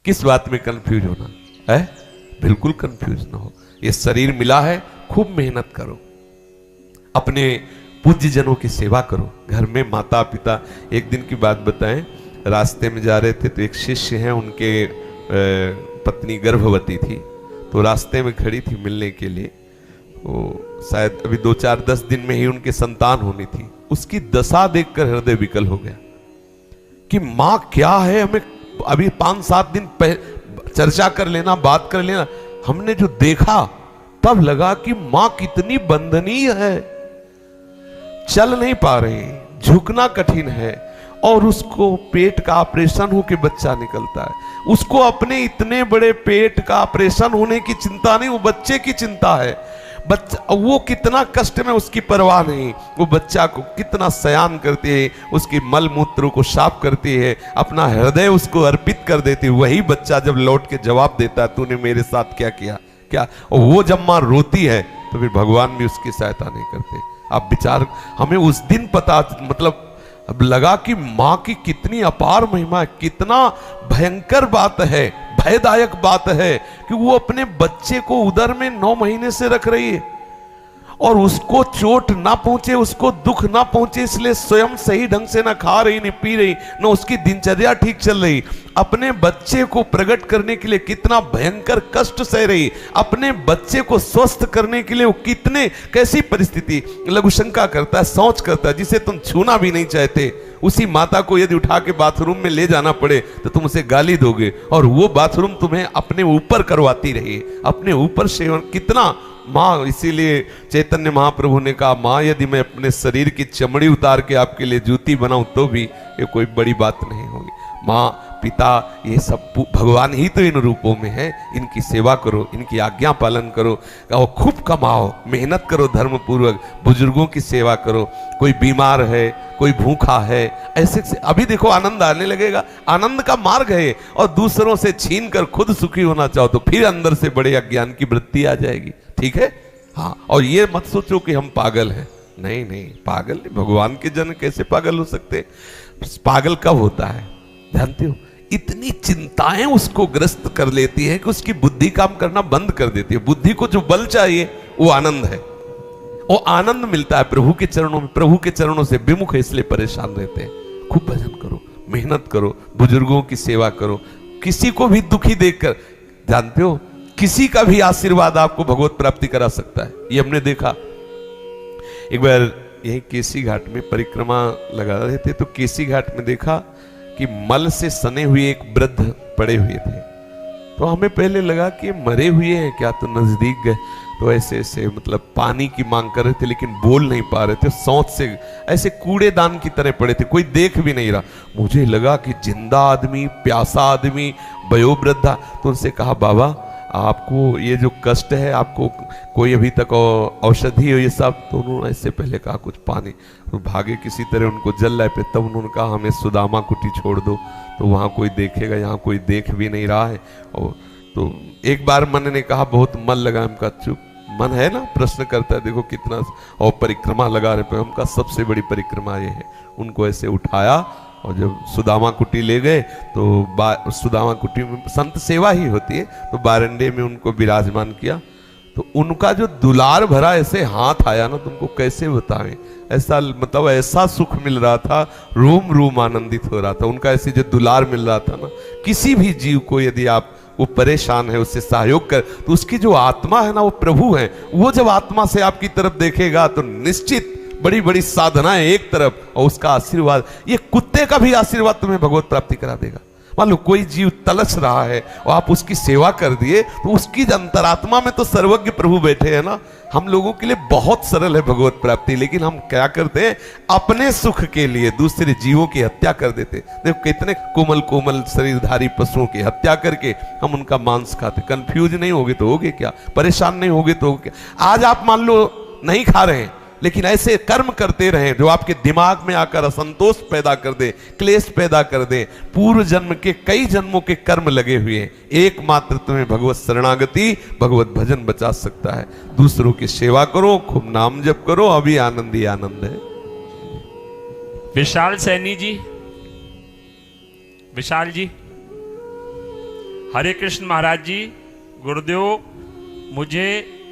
किस बात में कंफ्यूज होना है? बिल्कुल कंफ्यूज ना हो। ये शरीर मिला है, खूब मेहनत करो, अपने पूज्य जनों की सेवा करो, घर में माता पिता। एक दिन की बात बताएं, रास्ते में जा रहे थे तो एक शिष्य हैं, उनके पत्नी गर्भवती थी, तो रास्ते में खड़ी थी मिलने के लिए। वो शायद अभी 2-4-10 दिन में ही उनके संतान होनी थी। उसकी दशा देखकर हृदय विकल हो गया कि माँ क्या है, हमें अभी 5-7 दिन चर्चा कर लेना, बात कर लेना। हमने जो देखा तब लगा कि माँ कितनी बंधनीय है, चल नहीं पा रही, झुकना कठिन है, और उसको पेट का ऑपरेशन हो के बच्चा निकलता है। उसको अपने इतने बड़े पेट का ऑपरेशन होने की चिंता नहीं, वो बच्चे की चिंता है। बच्चा वो कितना कष्ट में, उसकी परवाह नहीं। वो बच्चा को कितना सयान करती है, उसकी मल मूत्र को साफ करती है, अपना हृदय उसको अर्पित कर देती है। वही बच्चा जब लौट के जवाब देता है, तूने मेरे साथ क्या किया क्या, और वो जब मां रोती है तो फिर भगवान भी उसकी सहायता नहीं करते। आप विचार, हमें उस दिन पता, मतलब अब लगा कि मां की कितनी अपार महिमा है, कितना भयंकर बात है, भयदायक बात है कि वो अपने बच्चे को उदर में 9 महीने से रख रही है, और उसको चोट ना पहुंचे, उसको दुख ना पहुंचे, इसलिए स्वयं सही ढंग से ना खा रही, नहीं पी रही, ना उसकी दिनचर्या ठीक चल रही। अपने बच्चे को प्रकट करने के लिए कितना भयंकर कष्ट सह रही, अपने बच्चे को स्वस्थ करने के लिए वो कितने, कैसी परिस्थिति। लघुशंका करता है, सोच करता है, जिसे तुम छूना भी नहीं चाहते, उसी माता को यदि उठा के बाथरूम में ले जाना पड़े तो तुम उसे गाली दोगे, और वो बाथरूम तुम्हें अपने ऊपर करवाती रही, अपने ऊपर सेवन। कितना माँ, इसीलिए चैतन्य महाप्रभु ने कहा, माँ यदि मैं अपने शरीर की चमड़ी उतार के आपके लिए जूती बनाऊं तो भी ये कोई बड़ी बात नहीं होगी। माँ पिता ये सब भगवान ही तो इन रूपों में है। इनकी सेवा करो, इनकी आज्ञा पालन करो, और खूब कमाओ, मेहनत करो धर्म पूर्वक, बुजुर्गों की सेवा करो। कोई बीमार है, कोई भूखा है, ऐसे से अभी देखो आनंद आने लगेगा। आनंद का मार्ग है, और दूसरों से छीन कर खुद सुखी होना चाहो तो फिर अंदर से बड़े अज्ञान की वृत्ति आ जाएगी। ठीक है, हाँ। और ये मत सोचो कि हम पागल हैं, नहीं नहीं, पागल नहीं। भगवान के जन कैसे पागल हो सकते? पागल कब होता है जानते हो? इतनी चिंताएं उसको ग्रस्त कर लेती है कि उसकी बुद्धि काम करना बंद कर देती है। बुद्धि को जो बल चाहिए वो आनंद है, वो आनंद मिलता है प्रभु के चरणों में। प्रभु के चरणों से विमुख है, इसलिए परेशान रहते हैं। खूब भजन करो, मेहनत करो, बुजुर्गों की सेवा करो, किसी को भी दुखी देखकर, जानते हो किसी का भी आशीर्वाद आपको भगवत प्राप्ति करा सकता है। ये हमने देखा। एक बार यही केसी घाट में परिक्रमा लगा रहे थे, तो केसी घाट में देखा कि मल से सने हुए एक वृद्ध पड़े हुए थे। तो हमें पहले लगा कि मरे हुए हैं क्या, तो नजदीक गए तो ऐसे ऐसे मतलब पानी की मांग कर रहे थे, लेकिन बोल नहीं पा रहे थे, सोच से ऐसे कूड़ेदान की तरह पड़े थे, कोई देख भी नहीं रहा। मुझे लगा कि जिंदा आदमी, प्यासा आदमी, वयोवृद्धा। तो उनसे कहा, बाबा आपको ये जो कष्ट है, आपको कोई अभी तक औषधि हो ये सब? तो उन्होंने ऐसे पहले कहा कुछ पानी, तो भागे किसी तरह उनको जल लाए पे। तब उन्होंने कहा हमें सुदामा कुटी छोड़ दो, तो वहाँ कोई देखेगा, यहाँ कोई देख भी नहीं रहा है। और तो एक बार मन ने कहा, बहुत मन लगा। हमका चुप, मन है ना, प्रश्न करता है, देखो कितना, और परिक्रमा लगा रहे पे। हमका सबसे बड़ी परिक्रमा ये है। उनको ऐसे उठाया और जब सुदामा कुटी ले गए तो सुदामा कुटी में संत सेवा ही होती है, तो बारंडे में उनको विराजमान किया। तो उनका जो दुलार भरा ऐसे हाथ आया ना, तुमको कैसे बताएं, ऐसा मतलब ऐसा सुख मिल रहा था, रोम रोम आनंदित हो रहा था। उनका ऐसे जो दुलार मिल रहा था ना, किसी भी जीव को यदि आप, वो परेशान है, उससे सहयोग कर, तो उसकी जो आत्मा है ना, वो प्रभु है। वो जब आत्मा से आपकी तरफ देखेगा तो निश्चित बड़ी बड़ी साधनाएं एक तरफ, और उसका आशीर्वाद, ये कुत्ते का भी आशीर्वाद तुम्हें भगवत प्राप्ति करा देगा। मान लो कोई जीव तलस रहा है और आप उसकी सेवा कर दिए, तो उसकी अंतरात्मा में तो सर्वज्ञ प्रभु बैठे हैं ना। हम लोगों के लिए बहुत सरल है भगवत प्राप्ति, लेकिन हम क्या करते हैं, अपने सुख के लिए दूसरे जीवों की हत्या कर देते। देखो कितने कोमल कोमल शरीरधारी पशुओं की हत्या करके हम उनका मांस खाते। कंफ्यूज नहीं होगे तो होगे क्या, परेशान नहीं होगे तो होगे क्या। आज आप मान लो नहीं खा रहे हैं, लेकिन ऐसे कर्म करते रहें जो आपके दिमाग में आकर असंतोष पैदा कर दे, क्लेश पैदा कर दे। पूर्व जन्म के कई जन्मों के कर्म लगे हुए हैं, एकमात्र तुम्हें भगवत शरणागति, भगवत भजन बचा सकता है। दूसरों की सेवा करो, खूब नाम जप करो, अभी आनंद ही आनंद है। विशाल सैनी जी, विशाल जी, हरे कृष्ण महाराज जी, गुरुदेव मुझे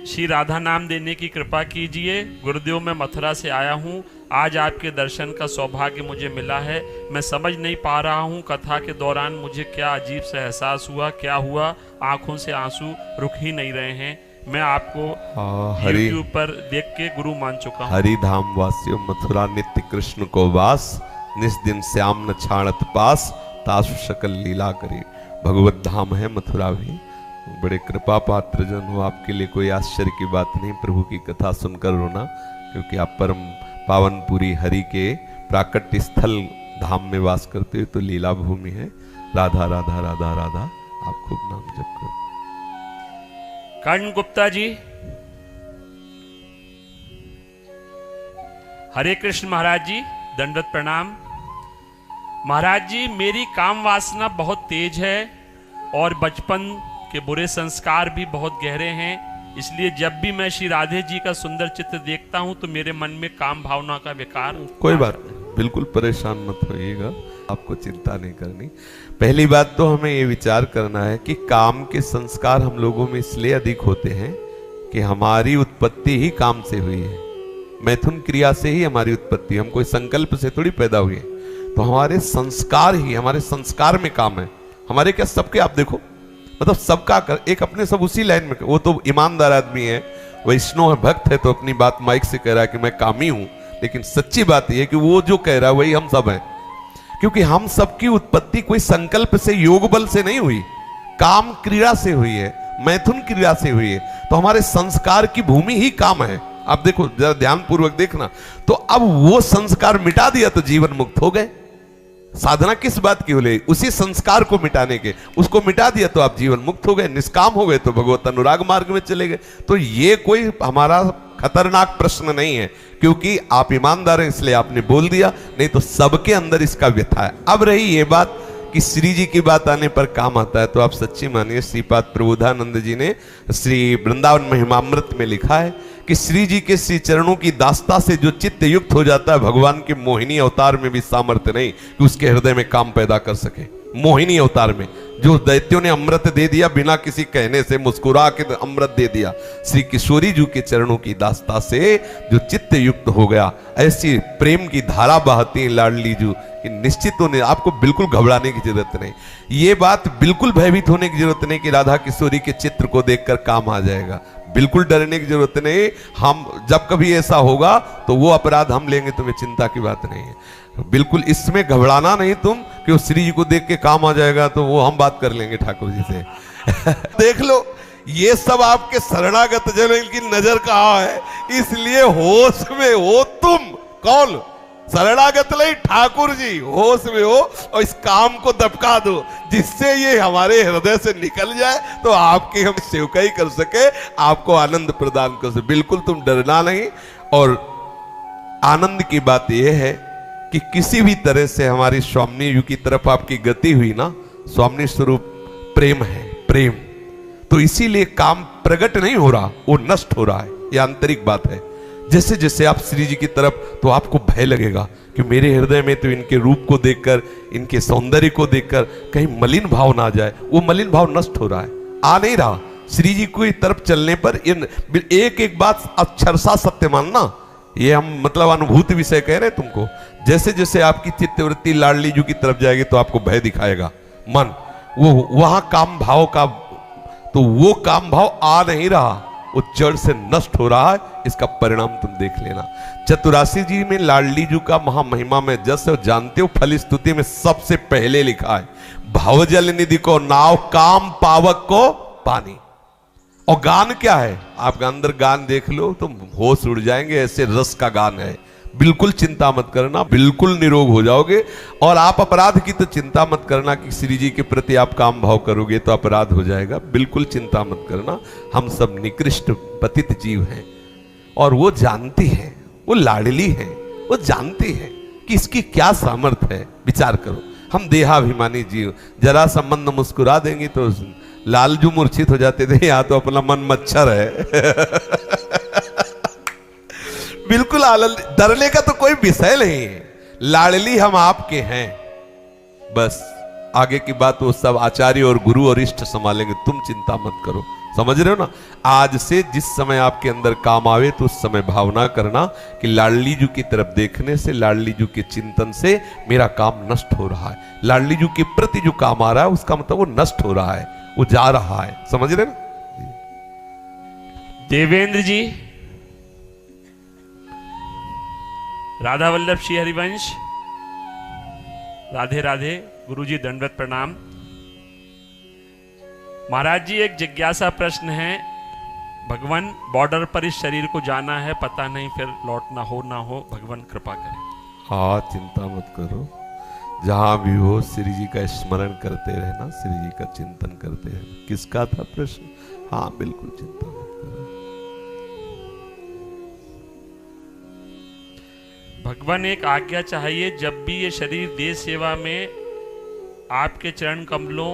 श्री राधा नाम देने की कृपा कीजिए। गुरुदेव मैं मथुरा से आया हूँ, आज आपके दर्शन का सौभाग्य मुझे मिला है। मैं समझ नहीं पा रहा हूँ कथा के दौरान मुझे क्या अजीब सा एहसास हुआ, क्या हुआ, आंखों से आंसू रुक ही नहीं रहे हैं। मैं आपको YouTube पर देख के गुरु मान चुका हूँ। हरि धाम वासियों, मथुरा नित्य कृष्ण को वास, निस दिन श्याम न छाणत पास, तासु सकल लीला करे। भगवत धाम है मथुरा भी। बड़े कृपा पात्र जन हो, आपके लिए कोई आश्चर्य की बात नहीं प्रभु की कथा सुनकर रोना, क्योंकि आप परम पावनपुरी हरि के प्राकट्य स्थल धाम में वास करते हो, तो लीला भूमि है। राधा राधा राधा राधा, आप खूब नाम जप करो। कर्ण गुप्ता जी, हरे कृष्ण महाराज जी, दंडवत प्रणाम। महाराज जी, मेरी काम वासना बहुत तेज है और बचपन के बुरे संस्कार भी बहुत गहरे हैं, इसलिए जब भी मैं श्री राधे जी का सुंदर चित्र देखता हूं तो मेरे मन में काम भावना का विकार। कोई बात नहीं, बिल्कुल परेशान मत होइएगा, आपको चिंता नहीं करनी। पहली बात तो हमें ये विचार करना है कि काम के संस्कार हम लोगों में इसलिए अधिक होते हैं कि हमारी उत्पत्ति ही काम से हुई है। मैथुन क्रिया से ही हमारी उत्पत्ति, हम कोई संकल्प से थोड़ी पैदा हुए। तो हमारे संस्कार ही, हमारे संस्कार में काम है। हमारे क्या सबके, आप देखो मतलब सबका एक अपने सब उसी लाइन में, वो तो ईमानदार आदमी है, वैष्णव है, भक्त है, तो अपनी बात माइक से कह रहा है कि मैं कामी हूं, लेकिन सच्ची बात यह है कि वो जो कह रहा है वही हम सब हैं। क्योंकि हम सबकी उत्पत्ति कोई संकल्प से, योग बल से नहीं हुई, काम क्रिया से हुई है, मैथुन क्रिया से हुई है। तो हमारे संस्कार की भूमि ही काम है। आप देखो, जरा ध्यान पूर्वक देखना। तो अब वो संस्कार मिटा दिया तो जीवन मुक्त हो गए। साधना किस बात की हो ले, उसी संस्कार को मिटाने के, उसको मिटा दिया तो आप जीवन मुक्त हो गए, निष्काम हो गए, तो भगवत अनुराग मार्ग में चले गए। तो ये कोई हमारा खतरनाक प्रश्न नहीं है, क्योंकि आप ईमानदार हैं इसलिए आपने बोल दिया, नहीं तो सबके अंदर इसका व्यथा है। अब रही ये बात कि श्री जी की बात आने पर काम आता है, तो आप सच्ची मानिए, श्रीपाद प्रबोधानंद जी ने श्री वृंदावन महिमामृत में लिखा है कि श्री जी के श्री चरणों की दास्ता से जो चित्त युक्त हो जाता है, भगवान के मोहिनी अवतार में भी सामर्थ्य नहीं कि उसके हृदय में काम पैदा कर सके। मोहिनी अवतार में जो दैत्यों ने अमृत दे दिया, बिना किसी कहने से मुस्कुरा के अमृत दे दिया, श्री किशोरी जी के चरणों की दास्ता से जो चित्त युक्त हो गया, ऐसी प्रेम की धारा बहती लाडली जू कि निश्चित होने, आपको बिल्कुल घबराने की जरूरत नहीं। ये बात बिल्कुल भयभीत होने की जरूरत नहीं कि राधा किशोरी के चित्र को देखकर काम आ जाएगा, बिल्कुल डरने की जरूरत नहीं। हम जब कभी ऐसा होगा तो वो अपराध हम लेंगे, तुम्हें चिंता की बात नहीं है। बिल्कुल इसमें घबराना नहीं तुम कि उस श्री जी को देख के काम आ जाएगा, तो वो हम बात कर लेंगे ठाकुर जी से। देख लो, ये सब आपके शरणागत जन की नजर कहाँ है, इसलिए होश में हो तुम। कौन? शरणागत नहीं, ठाकुर जी होश में हो और इस काम को दबका दो, जिससे ये हमारे हृदय से निकल जाए, तो आपकी हम सेवकाई कर सके, आपको आनंद प्रदान कर सके। बिल्कुल तुम डरना नहीं। और आनंद की बात यह है कि किसी भी तरह से हमारी स्वामी यू की तरफ आपकी गति हुई ना, स्वामी स्वरूप प्रेम है, प्रेम, तो इसीलिए काम प्रकट नहीं हो रहा, वो नष्ट हो रहा है। ये आंतरिक बात है। जैसे जैसे आप श्री जी की तरफ, तो आपको भय लगेगा कि मेरे हृदय में तो इनके रूप को देखकर, इनके सौंदर्य को देखकर कहीं मलिन भाव ना आ जाए। वो मलिन भाव नष्ट हो रहा है, आ नहीं रहा। श्री जी की तरफ चलने पर एक एक बात अक्षरशः सत्य मानना, ये हम मतलब अनुभूति विषय कह रहे हैं तुमको। जैसे जैसे आपकी चित्तवृत्ति लाडली जी की तरफ जाएगी तो आपको भय दिखाएगा मन, वो वहां काम भाव का, तो वो काम भाव आ नहीं रहा, वो जड़ से नष्ट हो रहा है। इसका परिणाम तुम देख लेना। चतुरासी जी में लाडली जी का महामहिमा में जस जानते हो, फल स्तुति में सबसे पहले लिखा है, भवजल निधि को नाव, काम पावक को पानी। और गान क्या है, आप अंदर गान देख लो तो होश उड़ जाएंगे, ऐसे रस का गान है। बिल्कुल चिंता मत करना, बिल्कुल निरोग हो जाओगे। और आप अपराध की तो चिंता मत करना कि श्री जी के प्रति आप काम भाव करोगे तो अपराध हो जाएगा, बिल्कुल चिंता मत करना। हम सब निकृष्ट पतित जीव हैं और वो जानती है, वो लाडली है, वो जानती है कि इसकी क्या सामर्थ्य है। विचार करो, हम देहाभिमानी जीव, जरा संबंध मुस्कुरा देंगे तो लालजू मूर्छित हो जाते थे, यहाँ तो अपना मन मच्छर है। बिल्कुल डरने का तो कोई विषय नहीं है। लाडली हम आपके हैं, बस आगे की बात वो सब आचार्य और गुरु और इष्ट संभालेंगे, तुम चिंता मत करो। समझ रहे हो ना? आज से जिस समय आपके अंदर काम आवे तो उस समय भावना करना कि लाडली जू की तरफ देखने से, लाडली जू के चिंतन से मेरा काम नष्ट हो रहा है। लाडली जू के प्रति जो काम आ रहा है उसका मतलब वो नष्ट हो रहा है, वो जा रहा है। समझ रहे ना? देवेंद्र जी, राधा वल्लभ श्री हरिवंश, राधे राधे। गुरुजी दंडवत प्रणाम। महाराज जी, एक जिज्ञासा प्रश्न है। भगवान, बॉर्डर पर इस शरीर को जाना है, पता नहीं फिर लौटना हो ना हो, भगवान कृपा करें। हाँ, चिंता मत करो, जहां भी हो श्री जी का स्मरण करते रहना, श्री जी का चिंतन करते रहना। किसका था प्रश्न? हाँ बिल्कुल, चिंता मत करो। भगवान, एक आज्ञा चाहिए, जब भी ये शरीर देश सेवा में आपके चरण कमलों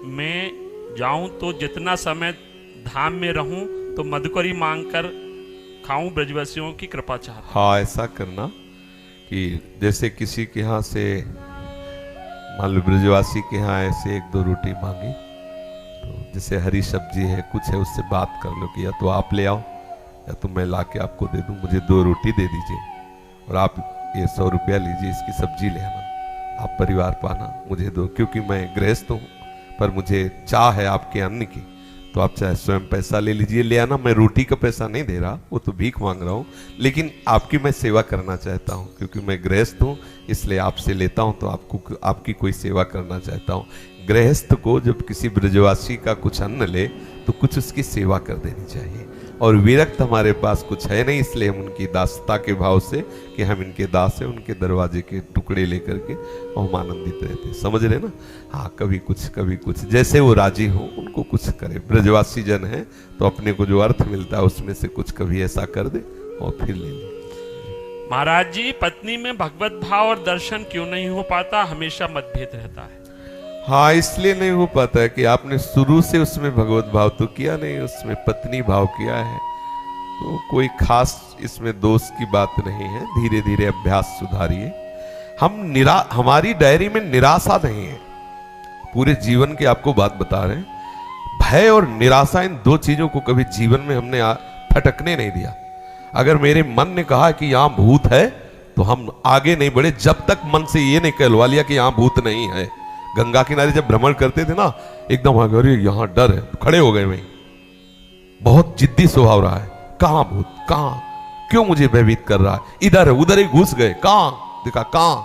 में जाऊं तो जितना समय धाम में रहूं तो मधुकरी मांगकर खाऊं, ब्रजवासियों की कृपा चाहता। हाँ, ऐसा करना कि जैसे किसी के यहाँ से, मान लो ब्रजवासी के यहाँ ऐसे 1-2 रोटी मांगी, तो जैसे हरी सब्जी है कुछ है, उससे बात कर लो कि या तो आप ले आओ या तो मैं ला के आपको दे दूं, मुझे 2 रोटी दे दीजिए और आप ये 100 रुपया लीजिए, इसकी सब्जी ले आना, आप परिवार पाना, मुझे दो, क्योंकि मैं गृहस्थ हूँ पर मुझे चाह है आपके अन्न की। तो आप चाहे स्वयं पैसा ले लीजिए, ले आना, मैं रोटी का पैसा नहीं दे रहा, वो तो भीख मांग रहा हूँ, लेकिन आपकी मैं सेवा करना चाहता हूँ, क्योंकि मैं गृहस्थ हूँ इसलिए आपसे लेता हूँ, तो आपको आपकी कोई सेवा करना चाहता हूँ। गृहस्थ को जब किसी ब्रजवासी का कुछ अन्न ले तो कुछ उसकी सेवा कर देनी चाहिए। और विरक्त हमारे पास कुछ है नहीं, इसलिए हम उनकी दासता के भाव से कि हम इनके दास हैं, उनके दरवाजे के टुकड़े लेकर के हम आनंदित रहते हैं। समझ रहे ना? हाँ, कभी कुछ, जैसे वो राजी हो उनको कुछ करे। ब्रजवासी जन है तो अपने को जो अर्थ मिलता है उसमें से कुछ कभी ऐसा कर दे और फिर ले ले। महाराज जी, पत्नी में भगवत भाव और दर्शन क्यों नहीं हो पाता? हमेशा मतभेद रहता है। हाँ, इसलिए नहीं हो पाता है कि आपने शुरू से उसमें भगवत भाव तो किया नहीं, उसमें पत्नी भाव किया है। तो कोई खास इसमें दोष की बात नहीं है, धीरे धीरे अभ्यास सुधारिए। हमारी डायरी में निराशा नहीं है, पूरे जीवन की आपको बात बता रहे हैं। भय और निराशा, इन 2 चीजों को कभी जीवन में हमने फटकने नहीं दिया। अगर मेरे मन ने कहा कि यहां भूत है तो हम आगे नहीं बढ़े जब तक मन से ये नहीं कहलवा लिया कि यहां भूत नहीं है। गंगा किनारे जब भ्रमण करते थे ना, एकदम अरे यहां डर है, खड़े हो गए वहीं, बहुत जिद्दी स्वभाव रहा है, कहां भूत, कहां, क्यों मुझे भयभीत कर रहा है, इधर है, उधर ही घुस गए, कहां देखा, कहां,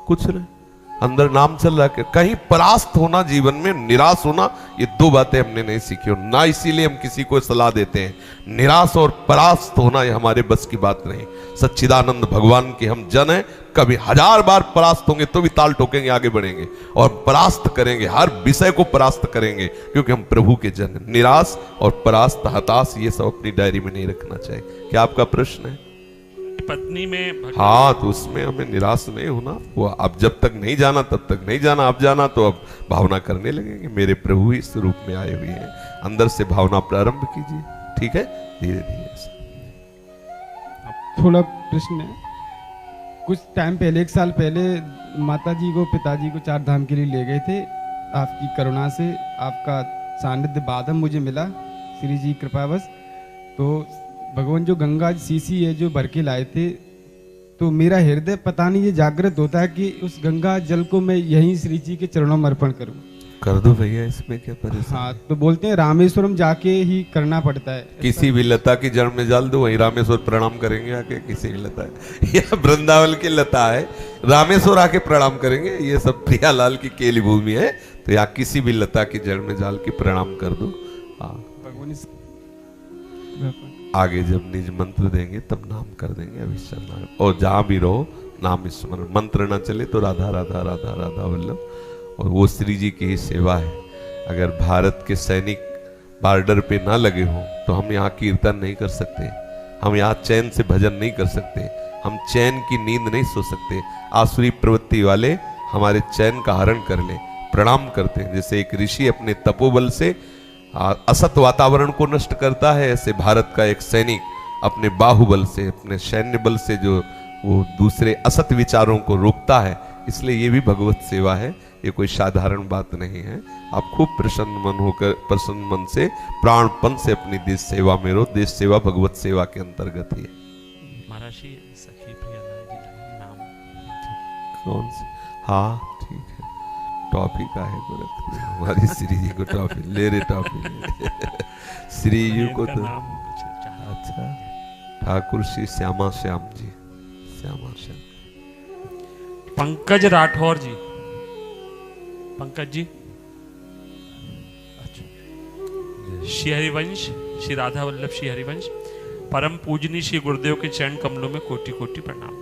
कुछ नहीं, अंदर नाम चल रहा है। कहीं परास्त होना, जीवन में निराश होना, ये 2 बातें हमने नहीं सीखी हो ना, इसीलिए हम किसी को सलाह देते हैं। निराश और परास्त होना ये हमारे बस की बात नहीं। सच्चिदानंद भगवान के हम जन हैं, कभी 1000 बार परास्त होंगे तो भी ताल ठोकेंगे, आगे बढ़ेंगे और परास्त करेंगे, हर विषय को परास्त करेंगे, क्योंकि हम प्रभु के जन हैं। निराश और परास्त, हताश, ये सब अपनी डायरी में नहीं रखना चाहिए। क्या आपका प्रश्न है? पत्नी में हाँ, तो उसमें हमें निराश नहीं होना। वो अब जब तक नहीं जाना तब तक नहीं जाना, अब जाना तो अब भावना करने लगेंगे मेरे प्रभु ही इस रूप में आए हुए हैं। अंदर से भावना प्रारंभ कीजिए, ठीक है, धीरे धीरे। थोड़ा प्रश्न है, कुछ टाइम पहले, 1 साल पहले माता जी को, पिताजी को 4 धाम के लिए ले गए थे। आपकी करुणा से, आपका सानिध्य बादम मुझे मिला, श्री जी कृपावश। तो भगवान जो गंगा सीसी है जो भर के लाए थे, तो मेरा हृदय पता नहीं ये जागृत होता है कि उस गंगा जल को मैं यहीं श्री जी के चरणों में अर्पण करूं। कर दो भैया, इसमें क्या परेशानी? हाँ, तो बोलते हैं रामेश्वरम जाके ही करना पड़ता है। किसी भी लता की जड़ में डाल दो, वहीं रामेश्वर प्रणाम करेंगे आके। किसी भी लता है, यह वृंदावन की लता है, रामेश्वर आके प्रणाम करेंगे। ये सब प्रियालाल की केली भूमि है, तो यहाँ किसी भी लता की जड़ में डाल के प्रणाम कर दो। हाँ, आगे जब निज मंत्र देंगे तब नाम कर देंगे, अवश्य नाम। और जहां भी रहो नाम स्मरण, मंत्र ना चले तो राधा राधा राधा राधा वल्लभ। और वो श्री जी की ही सेवा है। अगर भारत के सैनिक बॉर्डर पे ना लगे हों तो हम यहाँ कीर्तन नहीं कर सकते, हम यहाँ चैन से भजन नहीं कर सकते, हम चैन की नींद नहीं सो सकते। आसुरी प्रवृत्ति वाले हमारे चैन का हरण कर ले, प्रणाम करते हैं। जैसे एक ऋषि अपने तपोबल से असत वातावरण को नष्ट करता है, ऐसे भारत का एक सैनिक अपने बाहुबल से, अपने सैन्य बल से जो वो दूसरे असत विचारों को रोकता है, इसलिए ये भी भगवत सेवा है, ये कोई साधारण बात नहीं है। आप खूब प्रसन्न मन होकर, प्रसन्न मन से, प्राणपन से अपनी देश सेवा में रहो। देश सेवा भगवत सेवा के अंतर्गत ही है। महाराज जी, सखी प्रियालाल जी नाम कौन से? हाँ ठीक है, टॉफी का है को रख दिया। हमारी श्री जी को टॉफी ले रे, टॉफी श्री जी को तो नाम कुछ चाह- अच्छा, ठाकुर श्री श्यामा श्याम जी, श्यामा श्याम। पंकज राठौर जी, पंकज जी, अच्छा। श्री हरिवंश, श्री राधा वल्लभ श्री हरिवंश, परम पूजनीय श्री गुरुदेव के चरण कमलों में कोटि कोटि प्रणाम।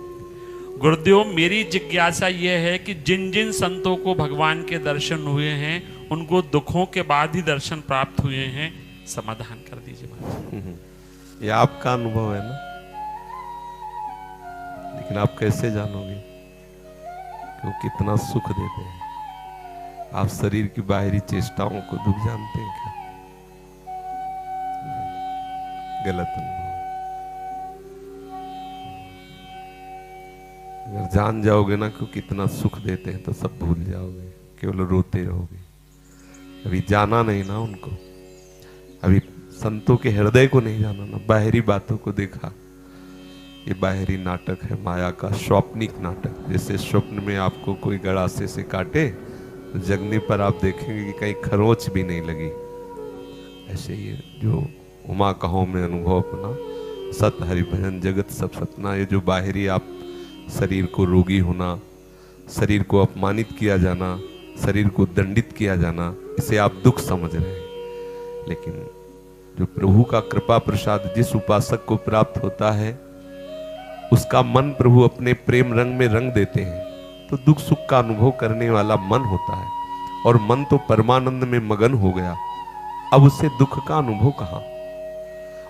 गुरुदेव, मेरी जिज्ञासा यह है कि जिन जिन संतों को भगवान के दर्शन हुए हैं, उनको दुखों के बाद ही दर्शन प्राप्त हुए हैं, समाधान कर दीजिए महाराज। ये आपका अनुभव है ना, लेकिन आप कैसे जानोगे कि वो कितना सुख देते हैं? आप शरीर की बाहरी चेष्टाओं को दुख जानते हैं क्या? गलत अनुभव। अगर जान जाओगे ना कि कितना सुख देते हैं तो सब भूल जाओगे, केवल रोते रहोगे। अभी जाना नहीं ना उनको, अभी संतों के हृदय को नहीं जाना ना, बाहरी बातों को देखा। ये बाहरी नाटक है, माया का स्वप्निक नाटक। जैसे स्वप्न में आपको कोई गड़ासे से काटे तो जगने पर आप देखेंगे कि कहीं खरोंच भी नहीं लगी। ऐसे ही जो उमा कहो में अनुभव अपना, सत हरि भजन जगत सब सतना, ये जो बाहरी आप शरीर को रोगी होना, शरीर को अपमानित किया जाना, शरीर को दंडित किया जाना, इसे आप दुख समझ रहे हैं। लेकिन जो प्रभु का कृपा प्रसाद जिस उपासक को प्राप्त होता है, उसका मन प्रभु अपने प्रेम रंग में रंग देते हैं, तो दुख सुख का अनुभव करने वाला मन होता है। और मन तो परमानंद में मगन हो गया, अब उसे दुख का अनुभव कहां?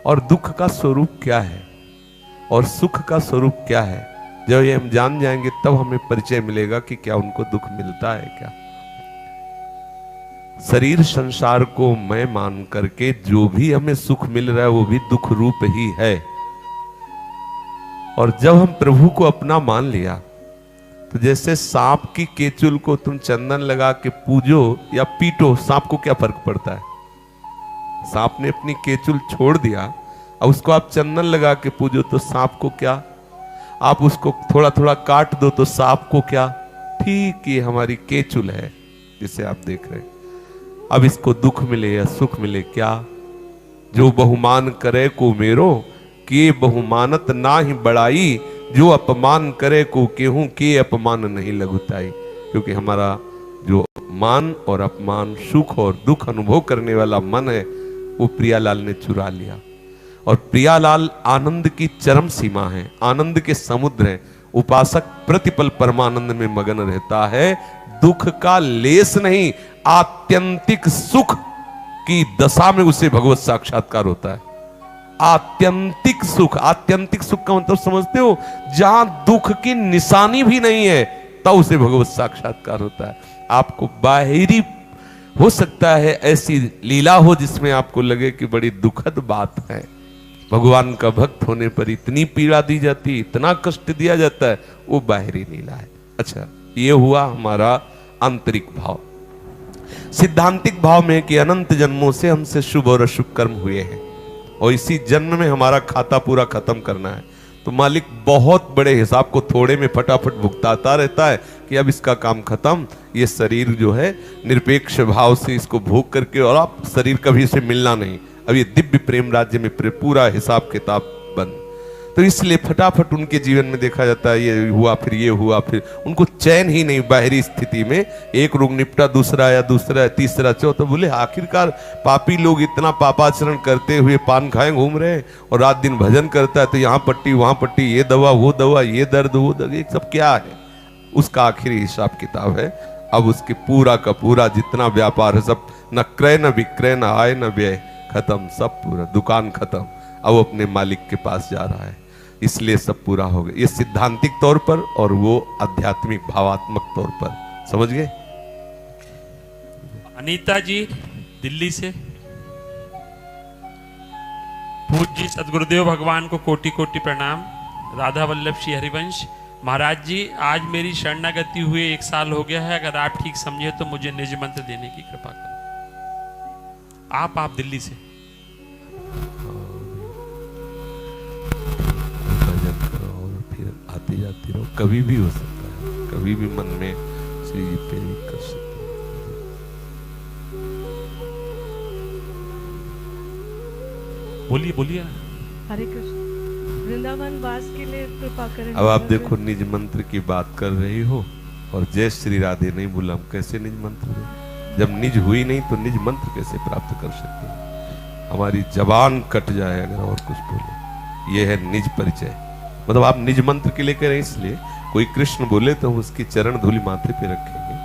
और दुख का स्वरूप क्या है और सुख का स्वरूप क्या है, जब ये हम जान जाएंगे तब हमें परिचय मिलेगा कि क्या उनको दुख मिलता है क्या। शरीर संसार को मैं मान करके जो भी हमें सुख मिल रहा है वो भी दुख रूप ही है। और जब हम प्रभु को अपना मान लिया, तो जैसे सांप की केचुल को तुम चंदन लगा के पूजो या पीटो, सांप को क्या फर्क पड़ता है? सांप ने अपनी केचुल छोड़ दिया, और उसको आप चंदन लगा के पूजो तो सांप को क्या? आप उसको थोड़ा थोड़ा काट दो तो सांप को क्या? ठीक ये हमारी केचुल है जिसे आप देख रहे हैं। अब इसको दुख मिले या सुख मिले क्या? जो बहुमान करे को मेरो, के बहुमानत ना ही बड़ाई, जो अपमान करे को केहूं के अपमान नहीं लघुताई। क्योंकि हमारा जो मान और अपमान, सुख और दुख अनुभव करने वाला मन है, वो प्रियालाल ने चुरा लिया। और प्रियालाल आनंद की चरम सीमा है, आनंद के समुद्र है। उपासक प्रतिपल परमानंद में मगन रहता है, दुख का लेस नहीं, आत्यंतिक सुख की दशा में उसे भगवत साक्षात्कार होता है। आत्यंतिक सुख, आत्यंतिक सुख का मतलब समझते हो? जहां दुख की निशानी भी नहीं है तब उसे भगवत साक्षात्कार होता है। आपको बाहरी हो सकता है ऐसी लीला हो जिसमें आपको लगे कि बड़ी दुखद बात है, भगवान का भक्त होने पर इतनी पीड़ा दी जाती, इतना कष्ट दिया जाता है, वो बाहरी लीला है। अच्छा, ये हुआ हमारा आंतरिक भाव। सिद्धांतिक भाव में कि अनंत जन्मों से हमसे शुभ और अशुभ कर्म हुए हैं और इसी जन्म में हमारा खाता पूरा खत्म करना है, तो मालिक बहुत बड़े हिसाब को थोड़े में फटाफट भुगताता रहता है कि अब इसका काम खत्म, ये शरीर जो है निरपेक्ष भाव से इसको भोग करके, और आप शरीर कभी से मिलना नहीं, अब ये दिव्य प्रेम राज्य में पूरा हिसाब किताब बंद। तो इसलिए फटाफट उनके जीवन में देखा जाता है, ये हुआ फिर ये हुआ, फिर उनको चैन ही नहीं बाहरी स्थिति में। एक रोग निपटा, दूसरा आया, दूसरा तीसरा चौथा, बोले आखिरकार पापी लोग इतना पापाचरण करते हुए पान खाए घूम रहे हैं और रात दिन भजन करता है, तो यहाँ पट्टी वहां पट्टी, ये दवा वो दवा, ये दर्द वो दर्द, ये सब क्या है? उसका आखिरी हिसाब किताब है। अब उसके पूरा का पूरा जितना व्यापार है सब, न क्रय न विक्रय, न आय न व्यय, खत्म, सब पूरा दुकान खत्म। अब वो अपने मालिक के पास जा रहा है, इसलिए सब पूरा हो गया। ये सिद्धांतिक तौर पर और वो आध्यात्मिक भावात्मक तौर पर, समझ गए? अनीता जी दिल्ली से, पूज्य सदगुरुदेव भगवान को कोटि कोटि प्रणाम। राधा वल्लभ श्री हरिवंश, महाराज जी, आज मेरी शरणागति हुए 1 साल हो गया है। अगर आप ठीक समझे तो मुझे निज मंत्र देने की कृपा करें। आप दिल्ली से भजन करो और फिर आते जाते रहो। कभी भी हो सकता है, कभी भी मन में श्री जी प्रेरित कर सकते हैं। बोलिए बोलिए। हरे कृष्ण। वृंदावन वास के लिए कृपा करें। अब आप देखो, निज मंत्र की बात कर रही हो और जय श्री राधे नहीं बोला, हम कैसे निज मंत्र दें? जब निज हुई नहीं तो निज मंत्र कैसे प्राप्त कर सकते हैं? हमारी जबान कट जाए अगर और कुछ बोले। ये है निज परिचय। मतलब आप निज मंत्र के लिए कह रहे हैं, इसलिए कोई कृष्ण बोले तो हम उसकी चरण धूलि माथे पे रखेंगे,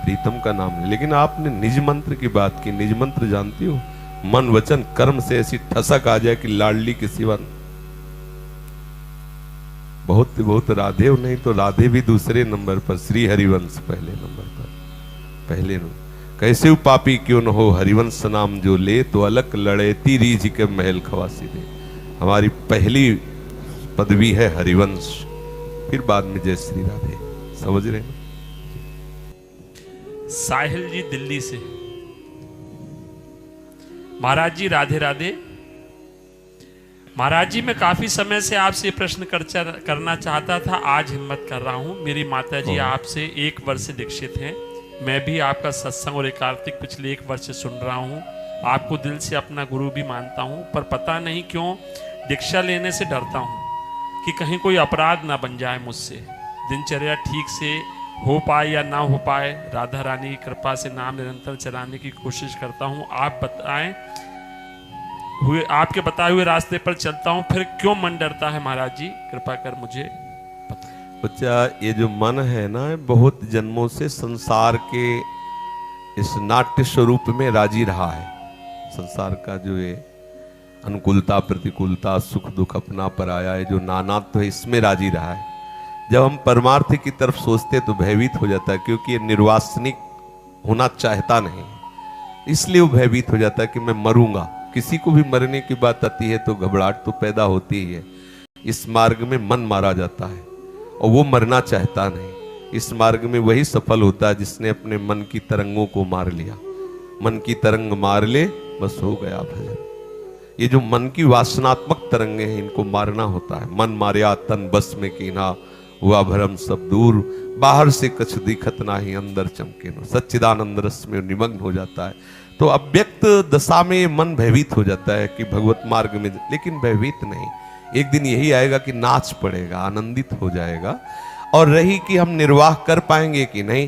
प्रीतम का नाम ले। लेकिन आपने निज मंत्र की बात की। निज मंत्र जानती हो? मन वचन कर्म से ऐसी ठसक आ जाए कि लाडली के सिवा बहुत राधे हो, नहीं तो राधे भी दूसरे नंबर पर, श्री हरिवंश पहले नंबर पर। पहले नंबर कैसे पापी क्यों न हो, हरिवंश नाम जो ले तो अलग लड़ेती रीझ के महल खवासी दे। हमारी पहली पदवी है हरिवंश, फिर बाद में जय श्री राधे। समझ रहे हैं? साहिल जी दिल्ली से। महाराज जी राधे राधे। महाराज जी, मैं काफी समय से आपसे प्रश्न करना चाहता था, आज हिम्मत कर रहा हूं। मेरी माता जी आपसे 1 वर्ष से दीक्षित हैं। मैं भी आपका सत्संग और एकार्तिक पिछले 1 वर्ष से सुन रहा हूं। आपको दिल से अपना गुरु भी मानता हूं, पर पता नहीं क्यों दीक्षा लेने से डरता हूं कि कहीं कोई अपराध ना बन जाए मुझसे। दिनचर्या ठीक से हो पाए या ना हो पाए, राधा रानी की कृपा से नाम निरंतर चलाने की कोशिश करता हूं। आप बताएं, आपके बताए हुए रास्ते पर चलता हूं, फिर क्यों मन डरता है? महाराज जी कृपा कर मुझे बताएं। बच्चा, ये जो मन है ना, बहुत जन्मों से संसार के इस नाट्य स्वरूप में राजी रहा है। संसार का जो ये अनुकूलता प्रतिकूलता, सुख दुख, अपना पराया है, जो नानात्व है, इसमें राजी रहा है। जब हम परमार्थ की तरफ सोचते तो भयभीत हो जाता है, क्योंकि ये निर्वासनिक होना चाहता नहीं, इसलिए वो भयभीत हो जाता है कि मैं मरूंगा। किसी को भी मरने की बात आती है तो घबराहट तो पैदा होती ही है। इस मार्ग में मन मारा जाता है और वो मरना चाहता नहीं। इस मार्ग में वही सफल होता है जिसने अपने मन की तरंगों को मार लिया। मन की तरंग मार ले, बस हो गया भजन। ये जो मन की वासनात्मक तरंगे हैं, इनको मारना होता है। मन मार्या तन बस में कीना, हुआ भरम सब दूर, बाहर से कछ दिखत नाही, अंदर चमके नो। सच्चिदानंद रस में निमग्न हो जाता है। तो अव्यक्त दशा में मन भयभीत हो जाता है कि भगवत मार्ग में, लेकिन भयभीत नहीं। एक दिन यही आएगा कि नाच पड़ेगा, आनंदित हो जाएगा। और रही कि हम निर्वाह कर पाएंगे कि नहीं,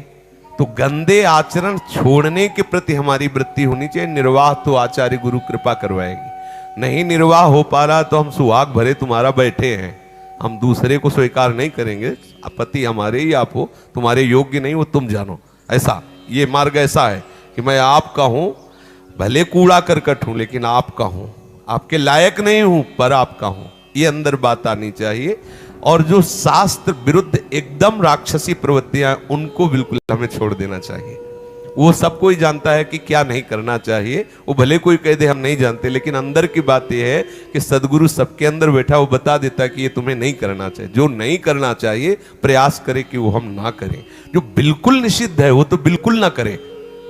तो गंदे आचरण छोड़ने के प्रति हमारी वृत्ति होनी चाहिए। निर्वाह तो आचार्य गुरु कृपा करवाएगी। नहीं निर्वाह हो पा रहा तो हम सुहाग भरे तुम्हारा बैठे हैं, हम दूसरे को स्वीकार नहीं करेंगे। पति हमारे ही आप हो, तुम्हारे योग्य नहीं वो तुम जानो। ऐसा ये मार्ग ऐसा है कि मैं आपका हूं, भले कूड़ा करकट हूं, लेकिन आपका हूं। आपके लायक नहीं हूं, पर आपका हूं। ये अंदर बात आनी चाहिए। और जो शास्त्र विरुद्ध एकदम राक्षसी प्रवृत्तियां, उनको बिल्कुल हमें छोड़ देना चाहिए। वो सब कोई जानता है कि क्या नहीं करना चाहिए। वो भले कोई कह दे हम नहीं जानते, लेकिन अंदर की बात यह है कि सदगुरु सबके अंदर बैठा, वो बता देता है कि ये तुम्हें नहीं करना चाहिए। जो नहीं करना चाहिए प्रयास करे कि वो हम ना करें। जो बिल्कुल निषिद्ध है वो तो बिल्कुल ना करें,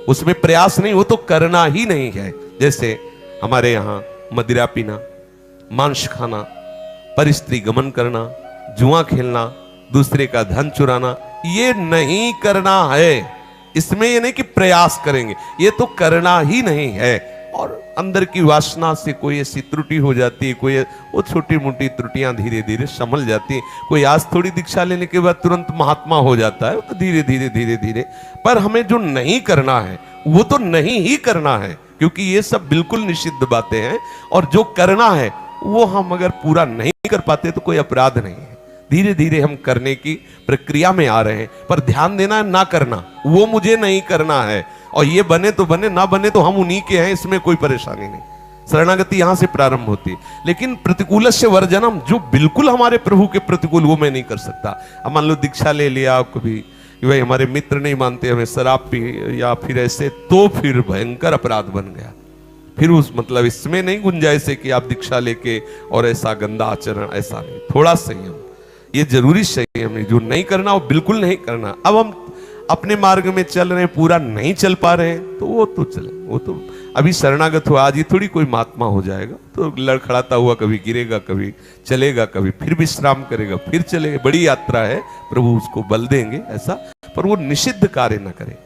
उसमें प्रयास नहीं, वो तो करना ही नहीं है। जैसे हमारे यहाँ मदिरा पीना, मांस खाना, परस्त्री गमन करना, जुआ खेलना, दूसरे का धन चुराना, ये नहीं करना है। इसमें ये नहीं कि प्रयास करेंगे, ये तो करना ही नहीं है। और अंदर की वासना से कोई ऐसी त्रुटि हो जाती है, कोई वो छोटी मोटी त्रुटियां धीरे धीरे संभल जाती हैं। कोई आज थोड़ी दीक्षा लेने के बाद तुरंत महात्मा हो जाता है, तो धीरे धीरे धीरे धीरे। पर हमें जो नहीं करना है वो तो नहीं ही करना है, क्योंकि ये सब बिल्कुल निषिद्ध बातें हैं। और जो करना है वो हम अगर पूरा नहीं कर पाते तो कोई अपराध नहीं है। धीरे धीरे हम करने की प्रक्रिया में आ रहे हैं, पर ध्यान देना है ना करना, वो मुझे नहीं करना है। और ये बने तो बने, ना बने तो हम उन्हीं के हैं, इसमें कोई परेशानी नहीं। शरणागति यहां से प्रारंभ होती है। लेकिन प्रतिकूल से वर्जनम, जो बिल्कुल हमारे प्रभु के प्रतिकूल, वो मैं नहीं कर सकता। अब मान लो दीक्षा ले लिया आप कभी, भाई हमारे मित्र नहीं मानते हमें, शराब पी या फिर ऐसे, तो फिर भयंकर अपराध बन गया। फिर उस मतलब इसमें नहीं गुंजाइश है कि आप दीक्षा लेके और ऐसा गंदा आचरण, ऐसा नहीं। थोड़ा संयम, ये जरूरी संयम है। जो नहीं करना वो बिल्कुल नहीं करना। अब हम अपने मार्ग में चल रहे हैं, पूरा नहीं चल पा रहे हैं, तो वो तो चले, वो तो अभी शरणागत हुआ, आज ही थोड़ी कोई महात्मा हो जाएगा। तो लड़खड़ाता हुआ कभी गिरेगा, कभी चलेगा, कभी फिर विश्राम करेगा, फिर चलेगा। बड़ी यात्रा है, प्रभु उसको बल देंगे ऐसा, पर वो निषिद्ध कार्य न करे।